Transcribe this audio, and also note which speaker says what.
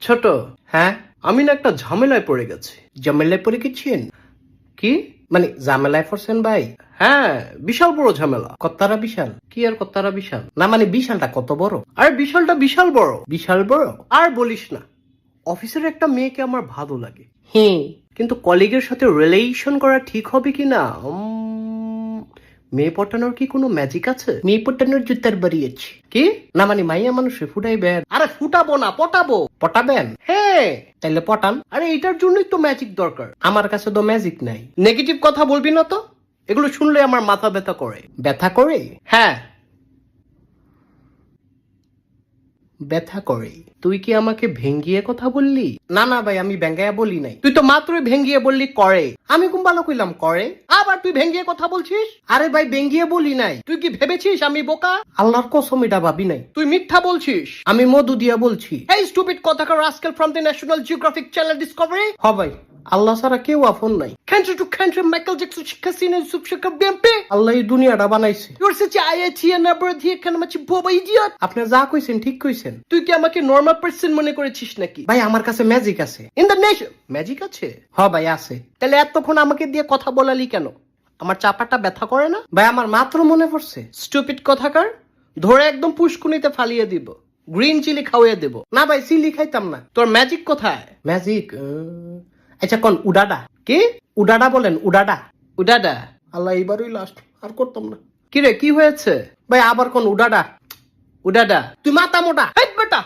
Speaker 1: ছোট, হ্যাঁ আমি না একটা ঝামেলায় পড়ে গেছি। ঝামেলায় পড়ে গেছেন? কি মানে ঝামেলায় পড়ছেন ভাই? হ্যাঁ, বিশাল বড় ঝামেলা। কত্তারা বিশাল? কি আর কত্তারা বিশাল? না মানে বিশালটা কত বড়? আরে বিশালটা বিশাল বড়। বিশাল বড়? আর বলিস না, অফিসের একটা মেয়েকে আমার ভালো লাগে। হ্যাঁ, কিন্তু কলিগের সাথে রিলেশন করা ঠিক হবে কিনা? মেয়ে পটানোর কি কোনো ম্যাজিক আছে? মেয়ে পটানোর জুতার বাড়িয়েছি। কি না মানে মাইয়া মানুষে ফুটাইবেন? আরে ফুটাবো না, পটাবো। পটাবেন? হ্যাঁ। তাইলে পটান। আরে এটার জন্যই তো ম্যাজিক দরকার। আমার কাছে তো ম্যাজিক নাই। নেগেটিভ কথা বলবি না তো, এগুলো শুনলে আমার মাথা ব্যথা করে। ব্যথা করে? হ্যাঁ, ব্যথা করে। তুই কি আমাকে ভেঙ্গিয়ে কথা বললি? না না ভাই, আমি ভেঙ্গাইয়া বলি নাই। তুই তো মাত্রই ভেঙ্গিয়ে বললি করে। আমি কোন ভালো কইলাম করে? আবার তুই ভেঙ্গিয়ে কথা বলছিস? আরে ভাই ভেঙ্গিয়ে বলি নাই। তুই কি ভেবেছিস আমি বোকা? আল্লাহর কসম এটা ভাবি নাই। তুই মিথ্যা বলছিস। আমি মধু দিয়া বলছি। এই স্টুপিড কথাকার rascal from the National Geographic channel Discovery. হ ভাই, আল্লাহ ছাড়া কেউ আপন নাই। Country to country Michael Jackson শিক্ষা সিনে সুপশিক্ষা বিএমপি। আল্লাহ এই দুনিয়াটা বানাইছে। ইউর সাচ আইআইটি নাম্বার দিয়ে কেন মাছি বোবা ইডিয়ট। আপনি যা কইছেন ঠিক কইছেন। তুই কি আমাকে নরমাল পারসন মনে করেছিস নাকি? ভাই আমার কাছে ম্যাজিক আছে। ইন দ্য নেশন ম্যাজিক আছে? হ ভাই আছে। তাহলে এতক্ষণ আমাকে দিয়ে কথা বলালি কেন? আমার চাপাটা ব্যথা করে না? ভাই আমার মাত্র মনে পড়ছে। স্টুপিড কথাকার, ধরে একদম পুষ্কুনিতে ফালিয়ে দিব। গ্রিন চিলি খাওয়াইয়ে দেব। না ভাই চিলি খাইতাম না। তোর ম্যাজিক কোথায়? ম্যাজিক আচ্ছা কোন উডাডা? কি উডাডা বলেন? উডাডা? উডাডা? আল্লাহ এইবারই লাস্ট, আর করতাম না। কি রে কি হয়েছে? ভাই আবার কোন উডাডা? উডাডা? তুই মাথা মোটা। হেট বেটা।